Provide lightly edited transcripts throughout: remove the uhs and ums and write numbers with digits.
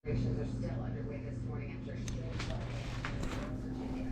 Operations are still underway this morning after shield flooding in Virginia.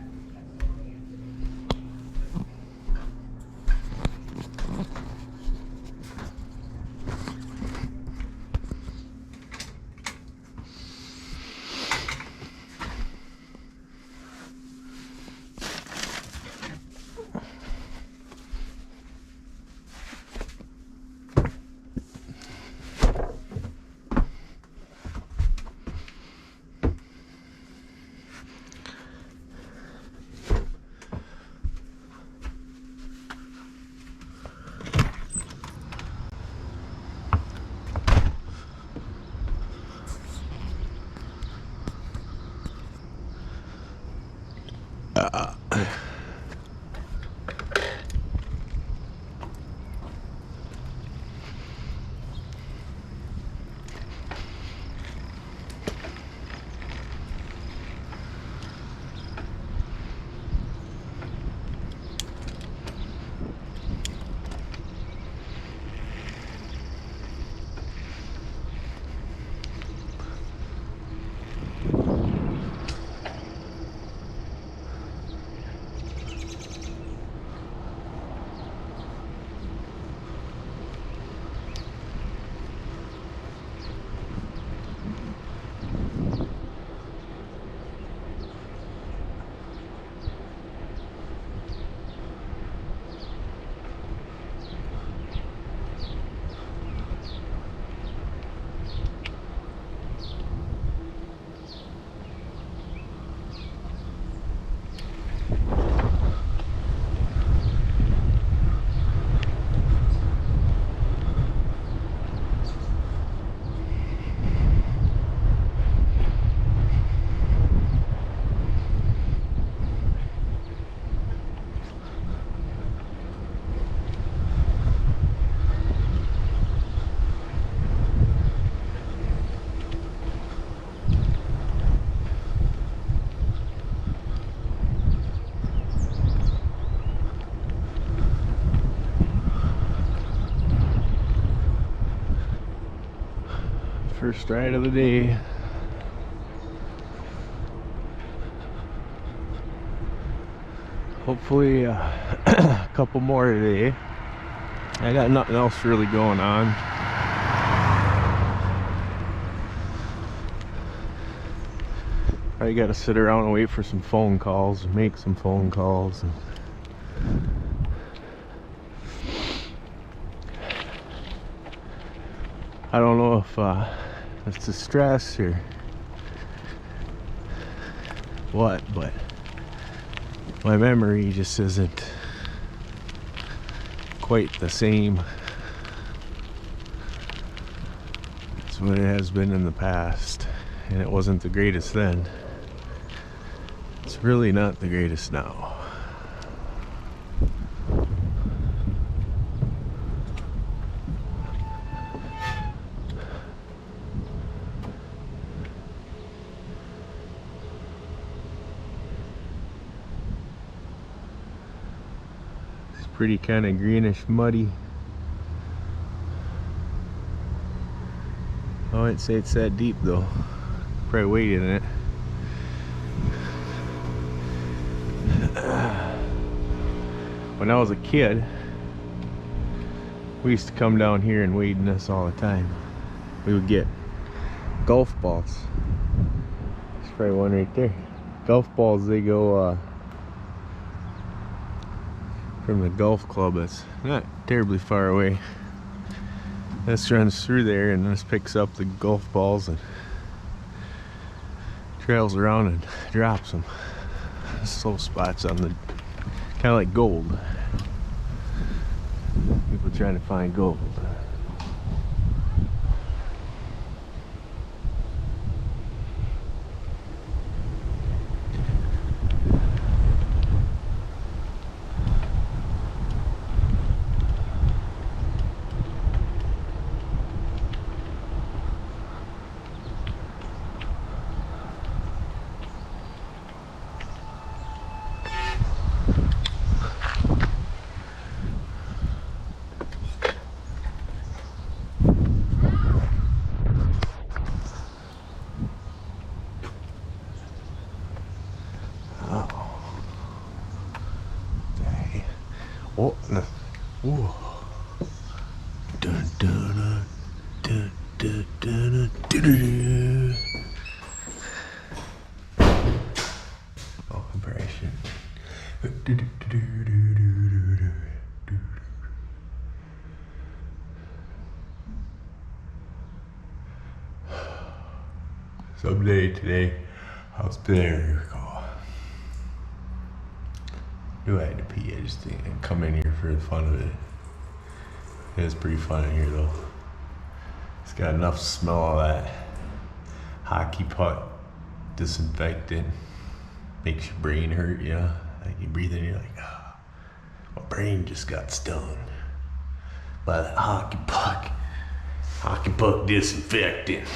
First ride of the day. Hopefully a couple more today. I got nothing else really going on. Probably got to sit around and wait for some phone calls, make some phone calls. I don't know if it's the stress or what, but my memory just isn't quite the same as what it has been in the past, and it wasn't the greatest then. It's really not the greatest now. Pretty kind of greenish muddy. I wouldn't say it's that deep though. Probably waded in it. When I was a kid, we used to come down here and wade in this all the time. We would get golf balls. There's probably one right there. Golf balls, they go from the golf club. It's not terribly far away. This runs through there and this picks up the golf balls and trails around and drops them. Slow spots on the kind of like gold. People trying to find gold. Someday today, I'll spin here. Knew I had to pee. I just didn't come in here for the fun of it. It is pretty fun in here though. It's got enough smell of that hockey puck disinfectant. Makes your brain hurt, you know? Like you breathe in, you're like, ah, my brain just got stung by that hockey puck disinfectant.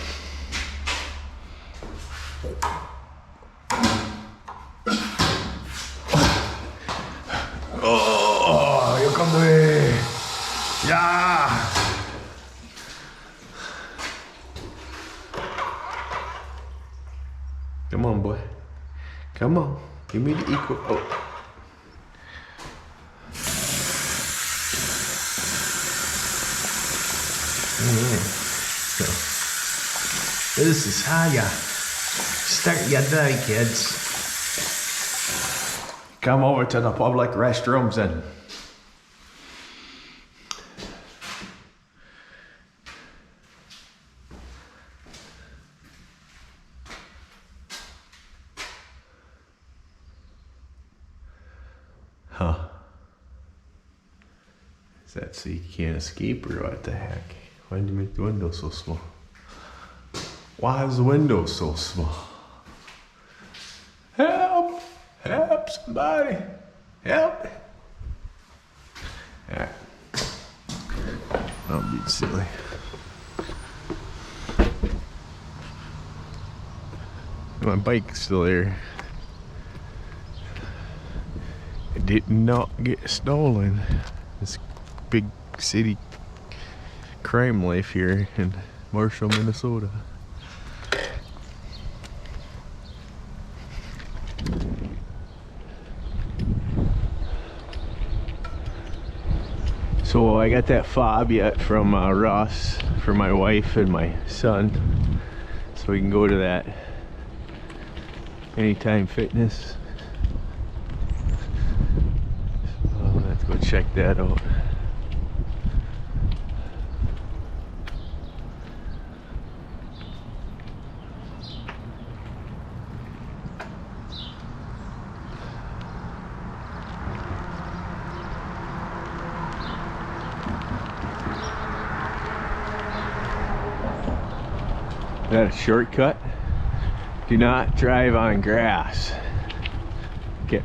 Oh, here comes the yeah. Come on, boy. Come on. Give me the equal. Oh. This is how you start your day, kids. Come over to the public restrooms and huh. Is that so you can't escape or what the heck? Why did you make the window so small? Why is the window so small? Help! Help somebody! Help! Alright. I'm being silly. My bike's still there. It did not get stolen. This big city crime life here in Marshall, Minnesota. So I got that fob yet from Ross for my wife and my son, so we can go to that Anytime Fitness. So let's go check that out. Is that a shortcut? Do not drive on grass. Okay.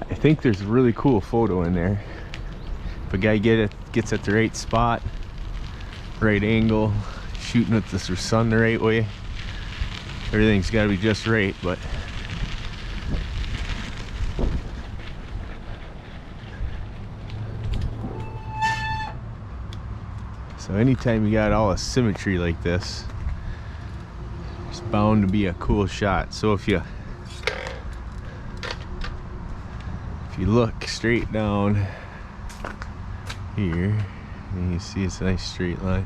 I think there's a really cool photo in there. If a guy gets at the right spot, right angle, shooting at the sun the right way, everything's got to be just right, but so anytime you got all a symmetry like this, it's bound to be a cool shot. So if you look straight down here, and you see it's a nice straight line.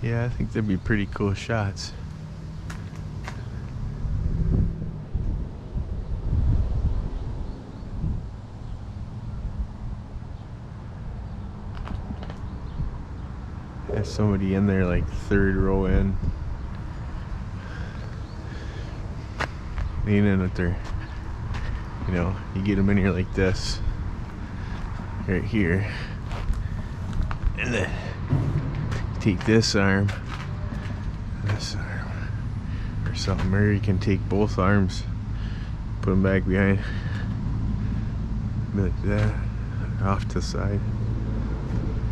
Yeah, I think they'd be pretty cool shots. There's somebody in there like third row in, leaning at their, you know, you get them in here like this, right here, and then take this arm, or something, or you can take both arms, put them back behind, like that, off to the side,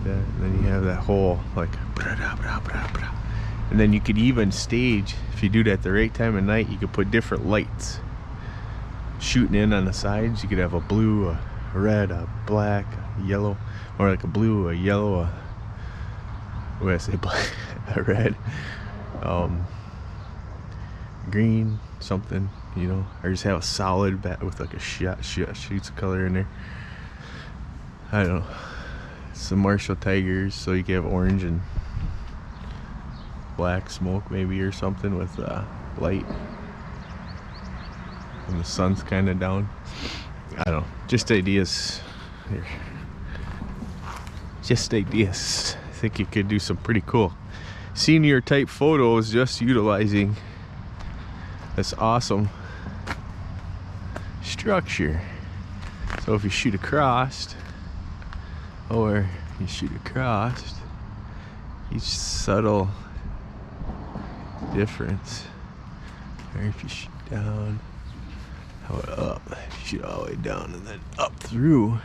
that, and then you have that hole, like, and then you could even stage, if you do that at the right time of night, you could put different lights shooting in on the sides. You could have a blue, a red, a black, yellow, or like a blue, a yellow, what did I say, black, a red, green, something, you know, or just have a solid bat with like a shoots of color in there. I don't know. Some Marshall Tigers, so you can have orange and black smoke maybe, or something with light when the sun's kind of down. I don't know, just ideas here. Just ideas. I think you could do some pretty cool senior type photos just utilizing this awesome structure. So if you shoot across, or you shoot across, each subtle difference. Or if you shoot down, how about up? You shoot all the way down and then up through.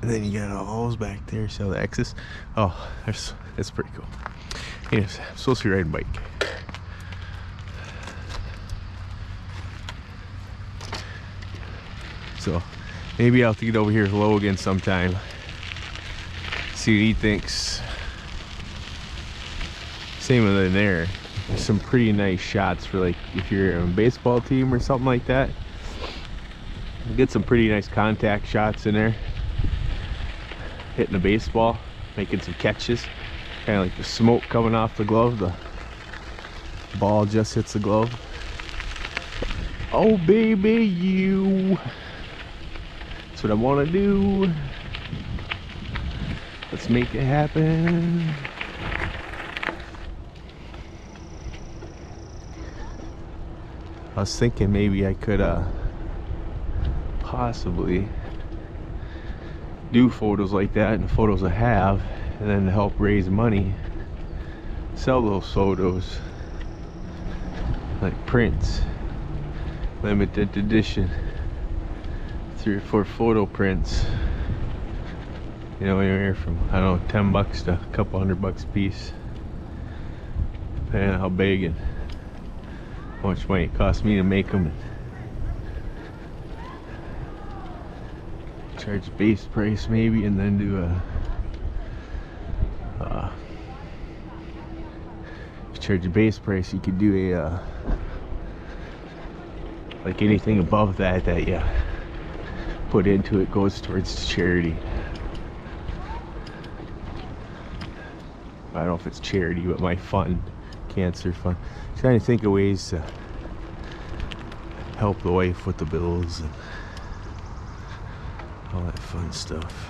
And then you got all those back there, so the X's. Oh, that's pretty cool. Anyways, I'm supposed to be riding a bike. So maybe I'll have to get over here with Logan sometime. See what he thinks. Same with in there. There's some pretty nice shots for like if you're on a baseball team or something like that. Get some pretty nice contact shots in there. Hitting a baseball, making some catches. Kind of like the smoke coming off the glove. The ball just hits the glove. Oh baby, you. That's what I want to do. Let's make it happen. I was thinking maybe I could possibly do photos like that, and photos I have, and then help raise money, sell those photos like prints, limited edition, 3 or 4 photo prints, you know, anywhere from, I don't know, 10 bucks to a couple $100 a piece, depending on how big and how much money it costs me to make them. Charge base price maybe, and then do a if you charge a base price, you could do a like anything above that you put into it goes towards charity. I don't know if it's charity, but my fund, cancer fund, trying to think of ways to help the wife with the bills and all that fun stuff.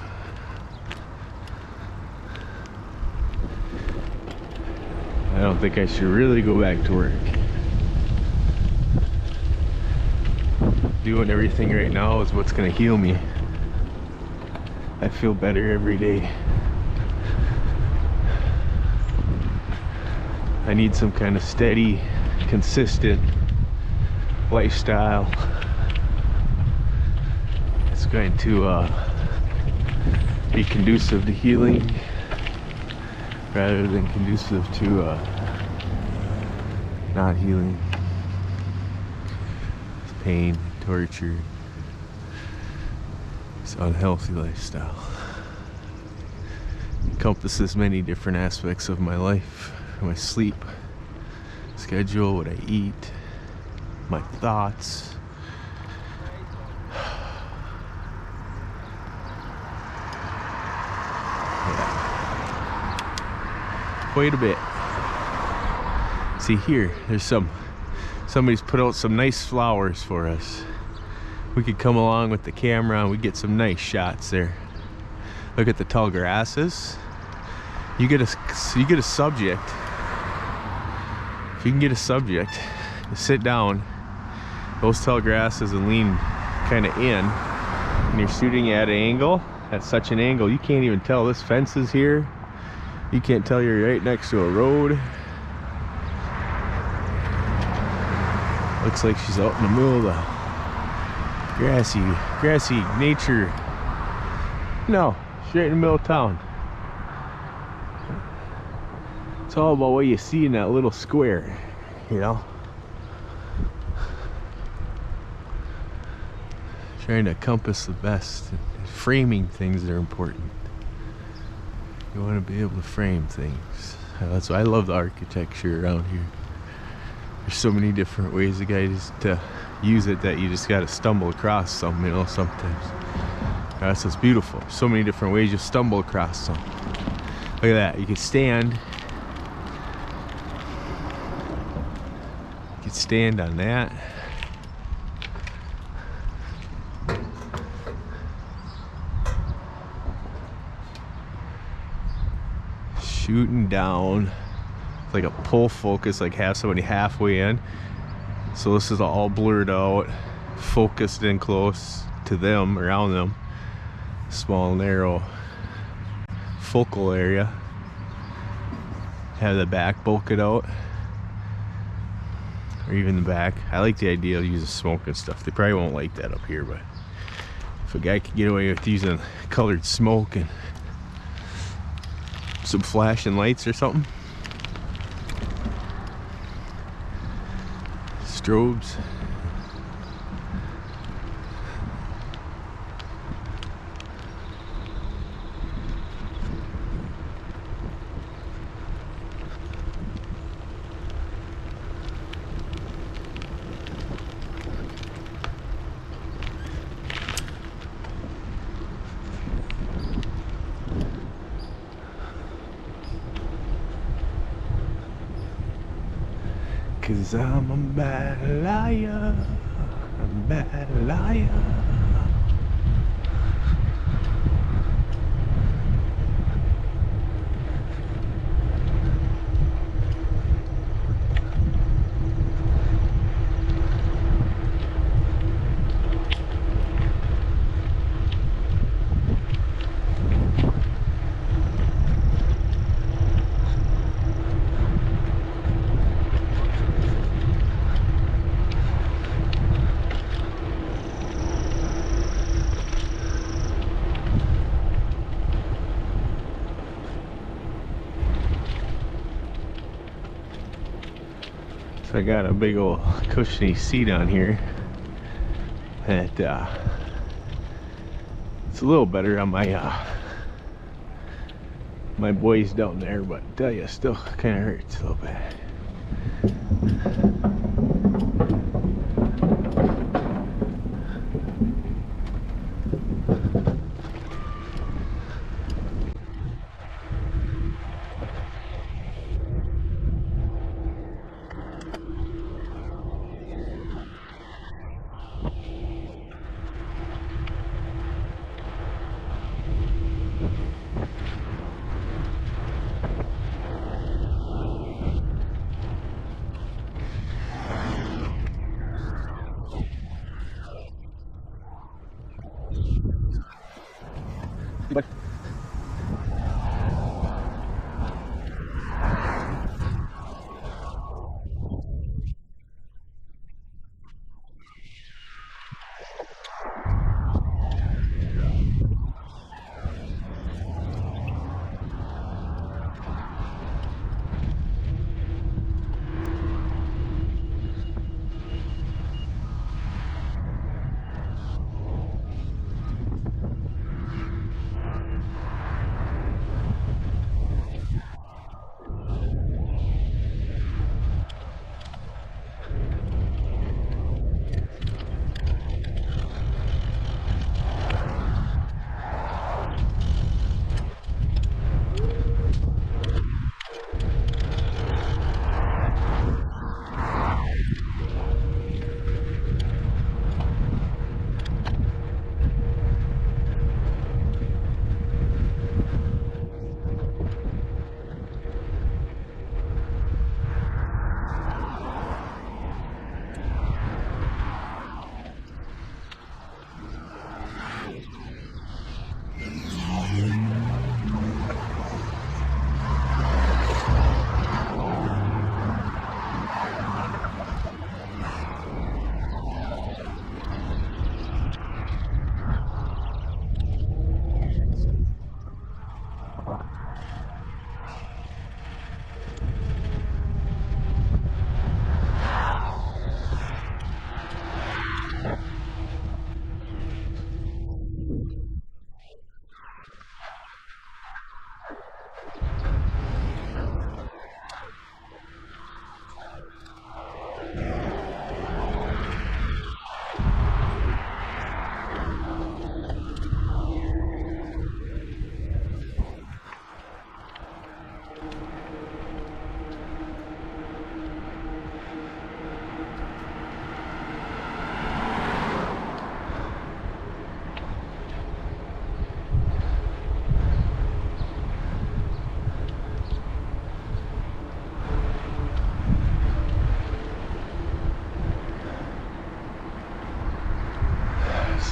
I don't think I should really go back to work. Doing everything right now is what's gonna heal me. I feel better every day. I need some kind of steady, consistent lifestyle. It's going to be conducive to healing rather than conducive to not healing. It's pain, torture, it's unhealthy lifestyle. It encompasses many different aspects of my life, my sleep schedule, what I eat, my thoughts. Quite a bit. See here, there's somebody's put out some nice flowers for us. We could come along with the camera and we get some nice shots there. Look at the tall grasses. You get a subject. If you can get a subject to sit down those tall grasses and lean kind of in, and you're shooting at an angle, at such an angle you can't even tell this fence is here. You can't tell you're right next to a road. Looks like she's out in the middle of the grassy nature. No, she's right in the middle of town. It's all about what you see in that little square, you know. trying to compass the best. Framing things that are important. You want to be able to frame things. That's why I love the architecture around here. There's so many different ways to use it that you just got to stumble across some, you know, sometimes. That's what's beautiful. So many different ways you stumble across some. Look at that. You can stand. You can stand on that. Shooting down. It's like a pull focus, like have somebody halfway in. So this is all blurred out, focused in close to them, around them. Small, narrow focal area. Have the back bulk it out, or even the back. I like the idea of using smoke and stuff. They probably won't like that up here, but if a guy could get away with using colored smoke and some flashing lights or something, strobes. Cause I'm a bad liar, a bad liar. So I got a big old cushiony seat on here that it's a little better on my my boys down there, but I tell you, it still kind of hurts a little bit.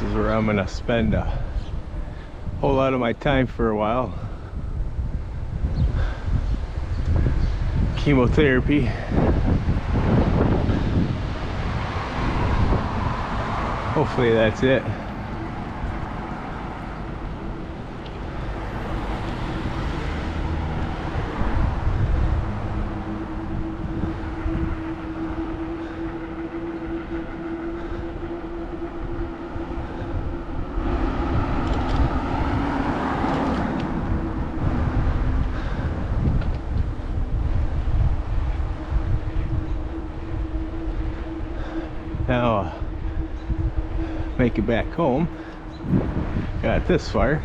is where I'm gonna spend a whole lot of my time for a while. Chemotherapy. Hopefully that's it. Now, make it back home. Got this far.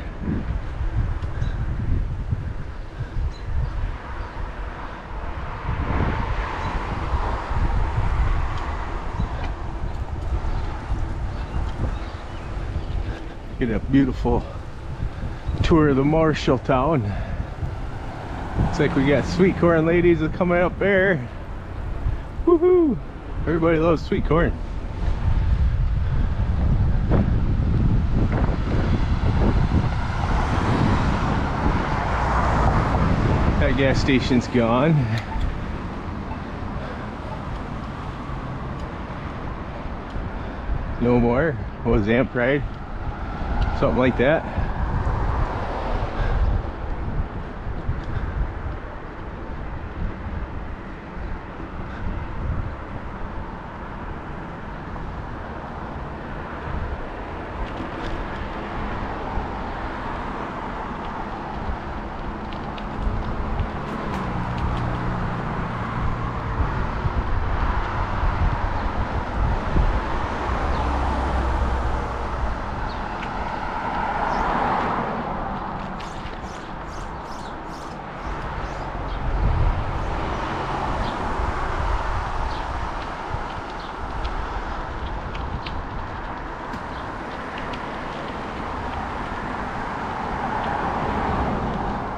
Get a beautiful tour of the Marshall town. Looks like we got sweet corn ladies coming up there. Woohoo! Everybody loves sweet corn. That gas station's gone. No more. What was Amp Ride? Something like that.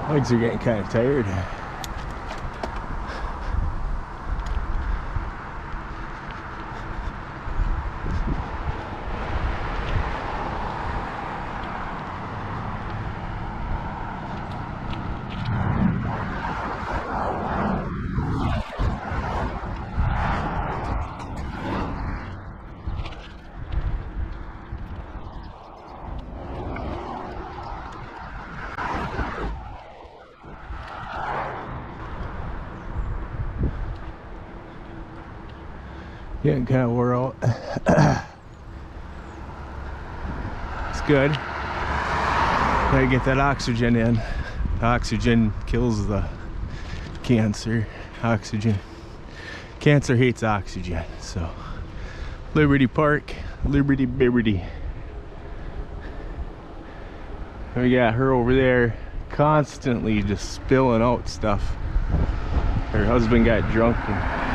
Legs are getting kind of tired. Getting kind of wore out. It's good. Gotta get that oxygen in. The oxygen kills the cancer. Cancer hates oxygen. So, Liberty Park, Liberty. We got her over there constantly just spilling out stuff. Her husband got drunk and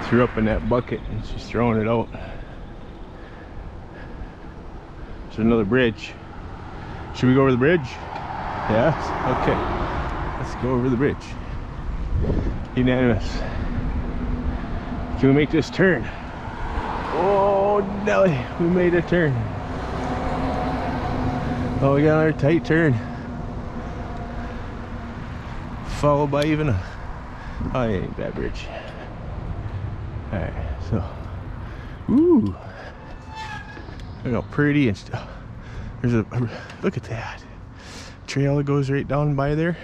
threw up in that bucket and she's throwing it out. There's another bridge. Should we go over the bridge? Yes? Okay. Let's go over the bridge. Unanimous. Can we make this turn? Oh, Nelly, we made a turn. Oh, we got another tight turn. Followed by even a... Oh, it ain't that bridge. Alright, so, ooh, look how pretty and stuff. There's a, look at that trail that goes right down by there.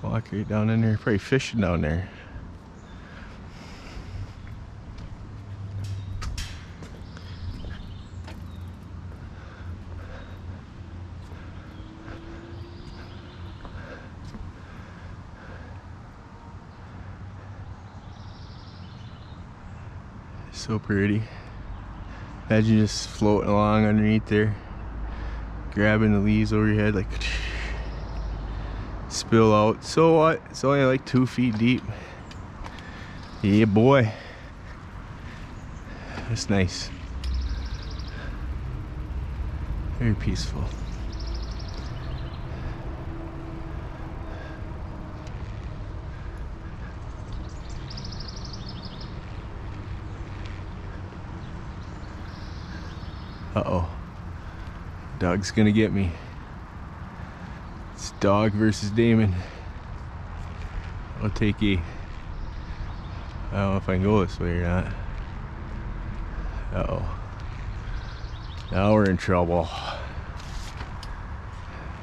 Walk right down in there, probably fishing down there. So pretty. Imagine just floating along underneath there, grabbing the leaves over your head, like spill out. So what? It's only like 2 feet deep. Yeah, boy. That's nice. Very peaceful. Uh-oh. Dog's gonna get me. It's dog versus Damon. I'll take E. I don't know if I can go this way or not. Uh-oh. Now we're in trouble.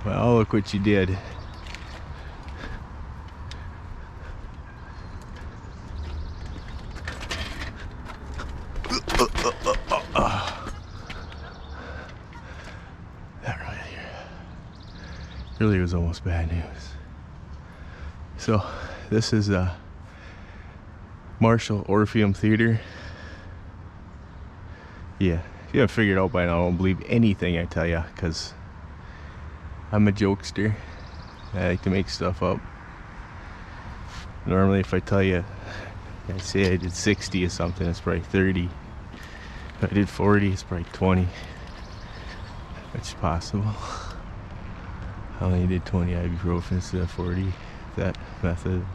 Well, look what you did. That right here really was almost bad news. So this is a Marshall Orpheum Theater. Yeah, if you haven't figured out by now, I don't believe anything I tell you, because I'm a jokester. I like to make stuff up. Normally if I tell you, I say I did 60 or something, it's probably 30. If I did 40, it's probably 20. Which is possible. I only did 20 ibuprofen instead of 40. That method of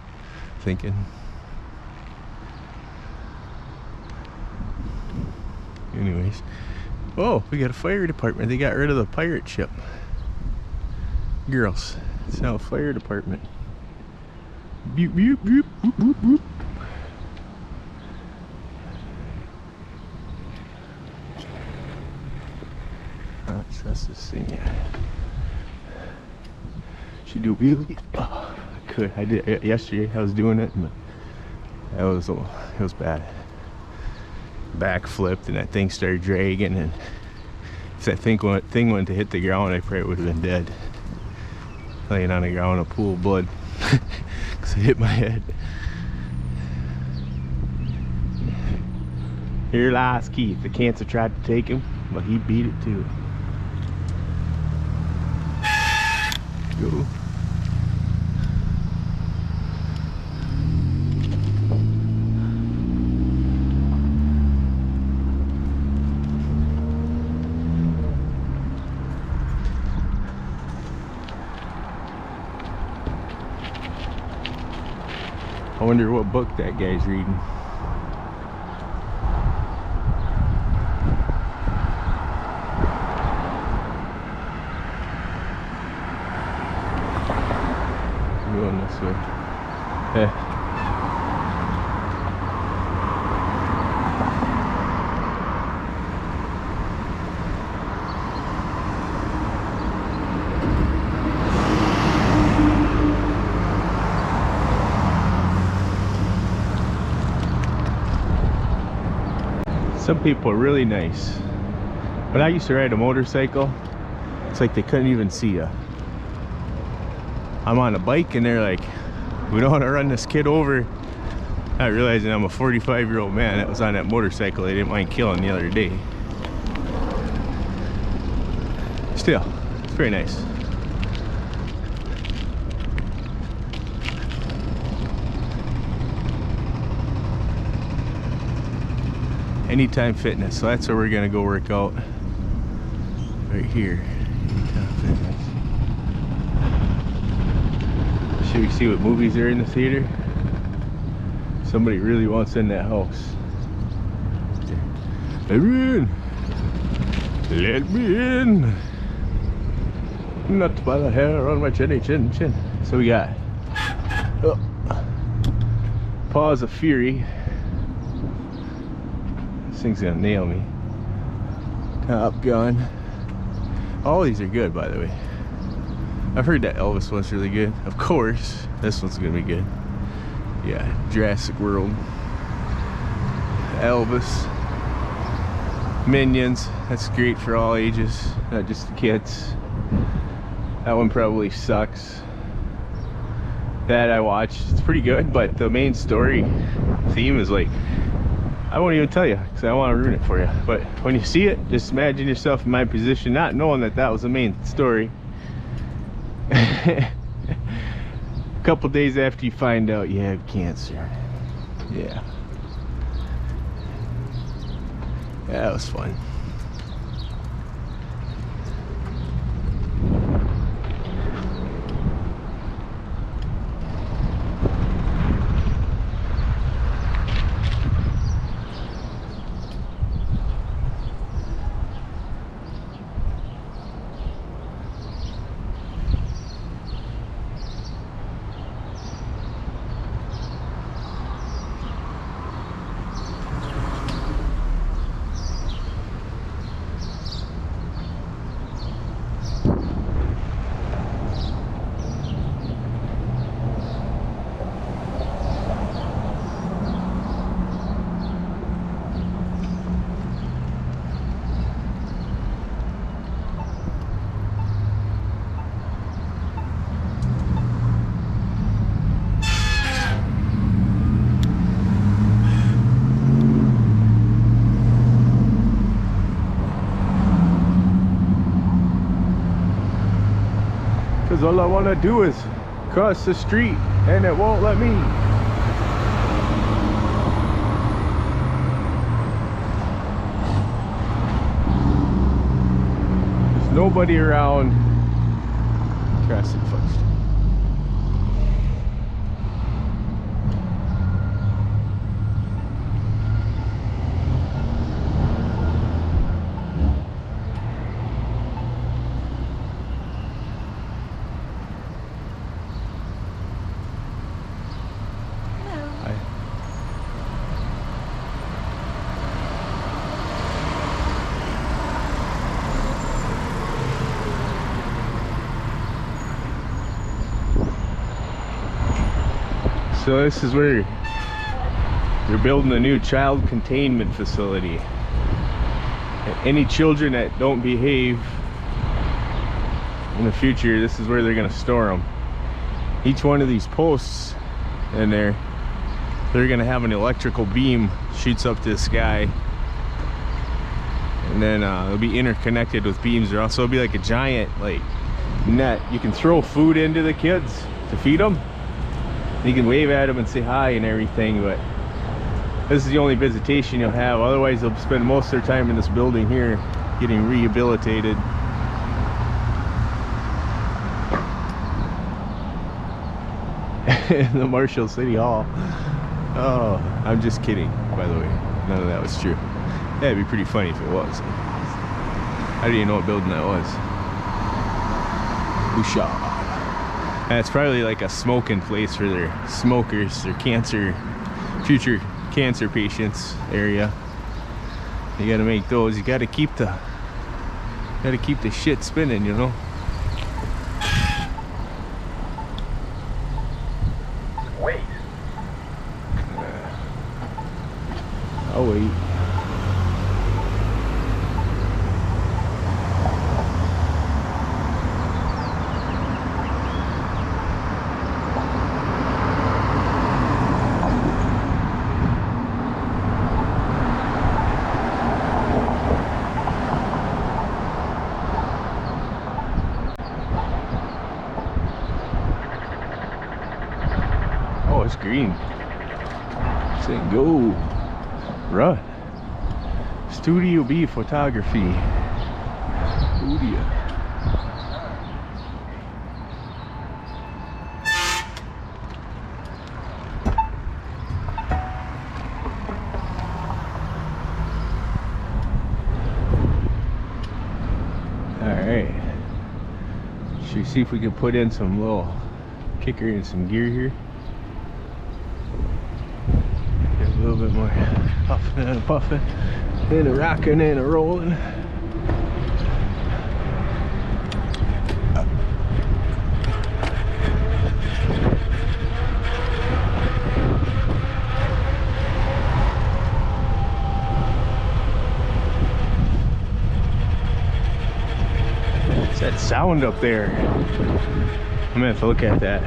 thinking. Anyways. Oh, we got a fire department. They got rid of the pirate ship. Girls. It's now a fire department. Boop, boop, boop, boop, boop, boop. Not trust this thing yet. Should do wheelie. Oh, I could. I did yesterday. I was doing it, but it was bad. Backflipped and that thing started dragging, and if that thing went to hit the ground, I probably would have been dead. Laying on the ground in a pool of blood because it hit my head. Here lies Keith. The cancer tried to take him, but he beat it too. Go. I wonder what book that guy's reading. I'm going this way. Some people are really nice. When I used to ride a motorcycle, it's like they couldn't even see you. I'm on a bike and they're like, we don't want to run this kid over. Not realizing I'm a 45-year-old man that was on that motorcycle they didn't mind killing the other day. Still, it's very nice. Anytime Fitness, so that's where we're gonna go work out. Right here. Anytime Fitness. Should we see what movies are in the theater? Somebody really wants in that house. Let me in! Let me in! Not by the hair on my chinny chin chin. So we got Paws of Fury. This thing's gonna nail me. Top Gun. All these are good, by the way. I've heard that Elvis one's really good. Of course, this one's gonna be good. Yeah, Jurassic World. Elvis. Minions. That's great for all ages, not just the kids. That one probably sucks. That I watched. It's pretty good, but the main story theme is like, I won't even tell you because I don't want to ruin it for you. But when you see it, just imagine yourself in my position, not knowing that that was the main story. A couple days after you find out you have cancer. Yeah. Yeah, that was fun. all I want to do is cross the street and it won't let me. There's nobody around. Cross it first. So this is where they're building a new child containment facility. Any children that don't behave in the future, this is where they're gonna store them. Each one of these posts in there, they're gonna have an electrical beam shoots up to the sky, and then it'll be interconnected with beams around. So it'll be like a giant like net. You can throw food into the kids to feed them. You can wave at them and say hi and everything, but this is the only visitation you'll have. Otherwise, they'll spend most of their time in this building here getting rehabilitated. In the Marshall City Hall. Oh, I'm just kidding, by the way. None of that was true. Yeah, it'd be pretty funny if it was. I didn't even know what building that was. Bouchard. And it's probably like a smoking place for their smokers, their future cancer patients area. You gotta make those. You gotta keep the shit spinning, you know. Wait. I'll wait. It's green. Say go. Run. Studio B photography. Studio. Alright. Should we see if we can put in some little kicker and some gear here? A little bit more puffing and puffing, and a rocking and a rolling. What's that sound up there? I'm gonna have to look at that.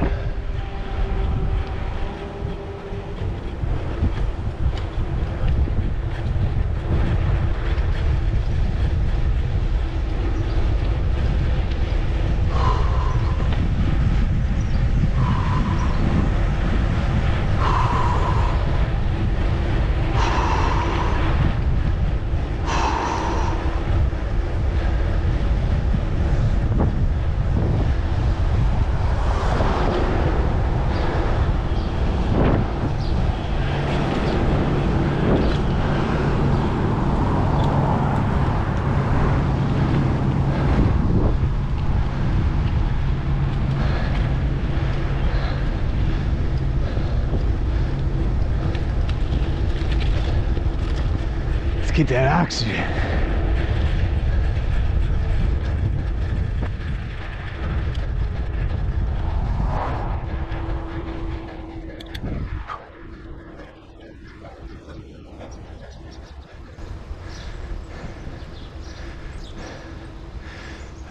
Get that oxygen.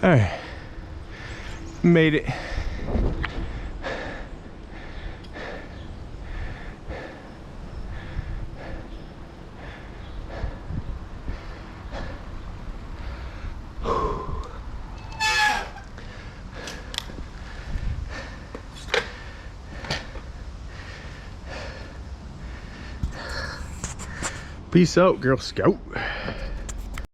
All right, made it. Peace out, Girl Scout.